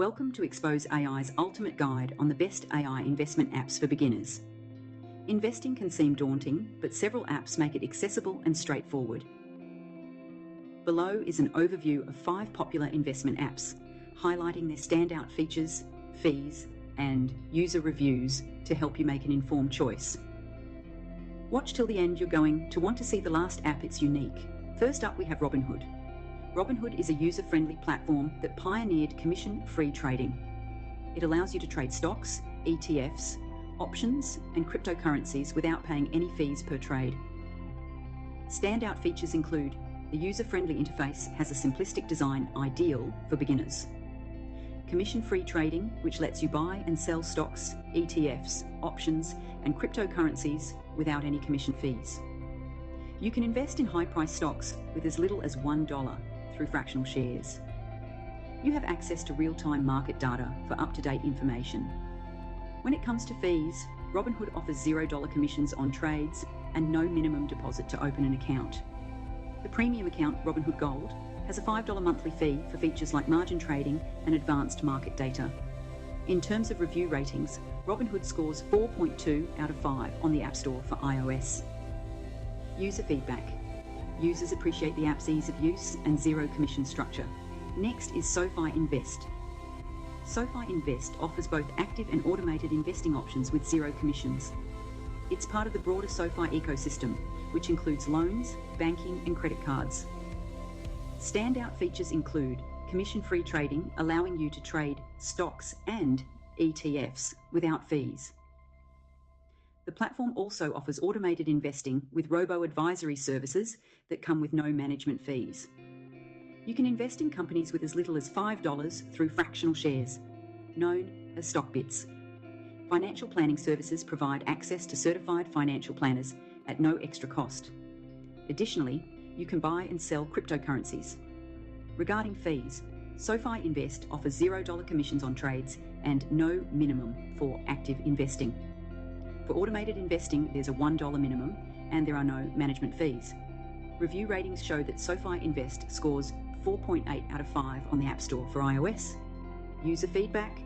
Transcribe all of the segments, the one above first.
Welcome to Expose AI's ultimate guide on the best AI investment apps for beginners. Investing can seem daunting, but several apps make it accessible and straightforward. Below is an overview of 5 popular investment apps, highlighting their standout features, fees, and user reviews to help you make an informed choice. Watch till the end, you're going to want to see the last app, it's unique. First up, we have Robinhood. Robinhood is a user-friendly platform that pioneered commission-free trading. It allows you to trade stocks, ETFs, options, and cryptocurrencies without paying any fees per trade. Standout features include the user-friendly interface has a simplistic design ideal for beginners. Commission-free trading, which lets you buy and sell stocks, ETFs, options, and cryptocurrencies without any commission fees. You can invest in high-priced stocks with as little as $1 through fractional shares. You have access to real-time market data for up-to-date information. When it comes to fees, Robinhood offers $0 commissions on trades and no minimum deposit to open an account. The premium account, Robinhood Gold, has a $5 monthly fee for features like margin trading and advanced market data. In terms of review ratings, Robinhood scores 4.2 out of 5 on the App Store for iOS. User feedback. Users appreciate the app's ease of use and zero commission structure. Next is SoFi Invest. SoFi Invest offers both active and automated investing options with zero commissions. It's part of the broader SoFi ecosystem, which includes loans, banking, and credit cards. Standout features include commission-free trading, allowing you to trade stocks and ETFs without fees. The platform also offers automated investing with robo-advisory services that come with no management fees. You can invest in companies with as little as $5 through fractional shares, known as stock bits. Financial planning services provide access to certified financial planners at no extra cost. Additionally, you can buy and sell cryptocurrencies. Regarding fees, SoFi Invest offers $0 commissions on trades and no minimum for active investing. For automated investing, there's a $1 minimum and there are no management fees. Review ratings show that SoFi Invest scores 4.8 out of 5 on the App Store for iOS. User feedback.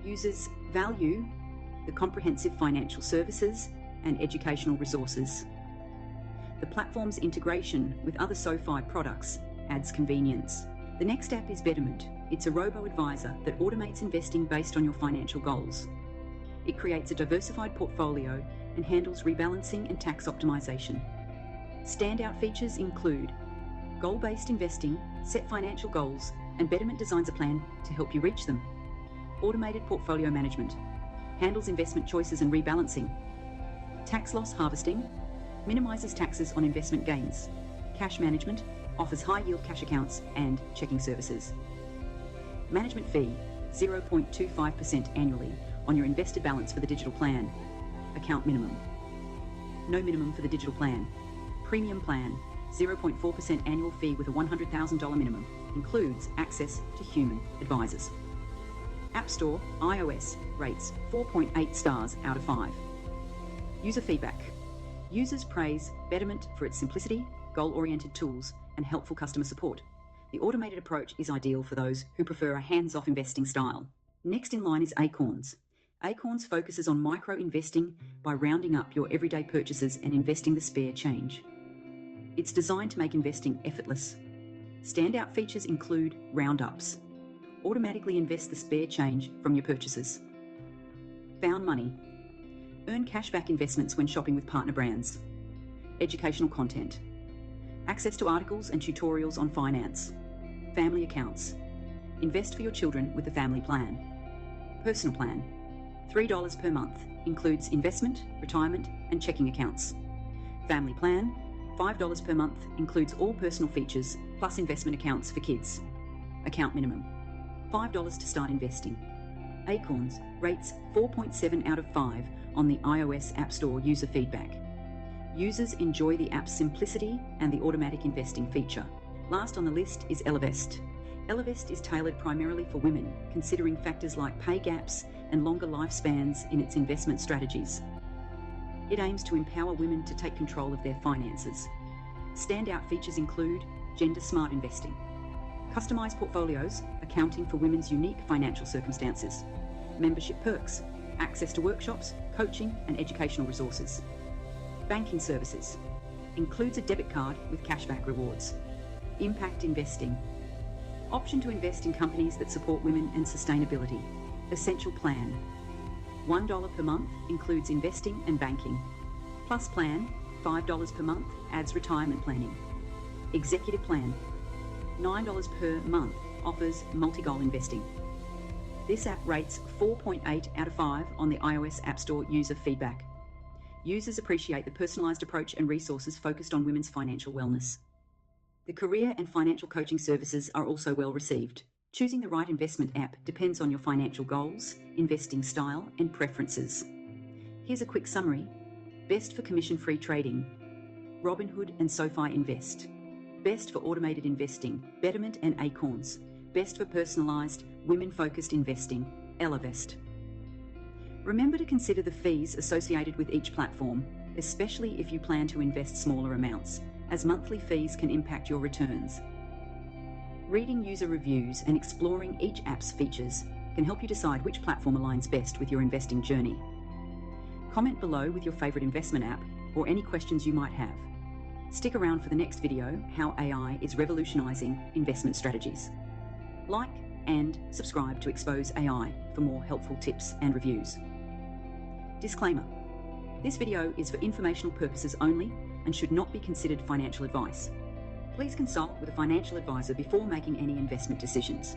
Users value the comprehensive financial services and educational resources. The platform's integration with other SoFi products adds convenience. The next app is Betterment. It's a robo-advisor that automates investing based on your financial goals. It creates a diversified portfolio and handles rebalancing and tax optimization. Standout features include goal-based investing, set financial goals, and Betterment designs a plan to help you reach them. Automated portfolio management handles investment choices and rebalancing. Tax loss harvesting minimizes taxes on investment gains. Cash management offers high-yield cash accounts and checking services. Management fee, 0.25% annually on your invested balance for the digital plan. Account minimum. No minimum for the digital plan. Premium plan, 0.4% annual fee with a $100,000 minimum. Includes access to human advisors. App Store, iOS, rates 4.8 stars out of 5. User feedback. Users praise Betterment for its simplicity, goal-oriented tools, and helpful customer support. The automated approach is ideal for those who prefer a hands-off investing style. Next in line is Acorns. Acorns focuses on micro-investing by rounding up your everyday purchases and investing the spare change. It's designed to make investing effortless. Standout features include roundups. Automatically invest the spare change from your purchases. Found money. Earn cashback investments when shopping with partner brands. Educational content. Access to articles and tutorials on finance. Family accounts. Invest for your children with the family plan. Personal plan. $3 per month, includes investment, retirement, and checking accounts. Family plan, $5 per month, includes all personal features, plus investment accounts for kids. Account minimum, $5 to start investing. Acorns rates 4.7 out of 5 on the iOS App Store user feedback. Users enjoy the app's simplicity and the automatic investing feature. Last on the list is Ellevest. Ellevest is tailored primarily for women, considering factors like pay gaps and longer lifespans in its investment strategies. It aims to empower women to take control of their finances. Standout features include gender-smart investing, Customized portfolios, accounting for women's unique financial circumstances. Membership perks, access to workshops, coaching and educational resources. Banking services, includes a debit card with cashback rewards. Impact investing, option to invest in companies that support women and sustainability. Essential plan, $1 per month includes investing and banking. Plus plan, $5 per month adds retirement planning. Executive plan, $9 per month offers multi-goal investing. This app rates 4.8 out of 5 on the iOS App Store user feedback. Users appreciate the personalised approach and resources focused on women's financial wellness. The career and financial coaching services are also well received. Choosing the right investment app depends on your financial goals, investing style, and preferences. Here's a quick summary. Best for commission-free trading, Robinhood and SoFi Invest. Best for automated investing, Betterment and Acorns. Best for personalised, women-focused investing, Ellevest. Remember to consider the fees associated with each platform, especially if you plan to invest smaller amounts, as monthly fees can impact your returns. Reading user reviews and exploring each app's features can help you decide which platform aligns best with your investing journey. Comment below with your favourite investment app or any questions you might have. Stick around for the next video, How AI is Revolutionising Investment Strategies. Like and subscribe to Expose AI for more helpful tips and reviews. Disclaimer: this video is for informational purposes only and should not be considered financial advice. Please consult with a financial advisor before making any investment decisions.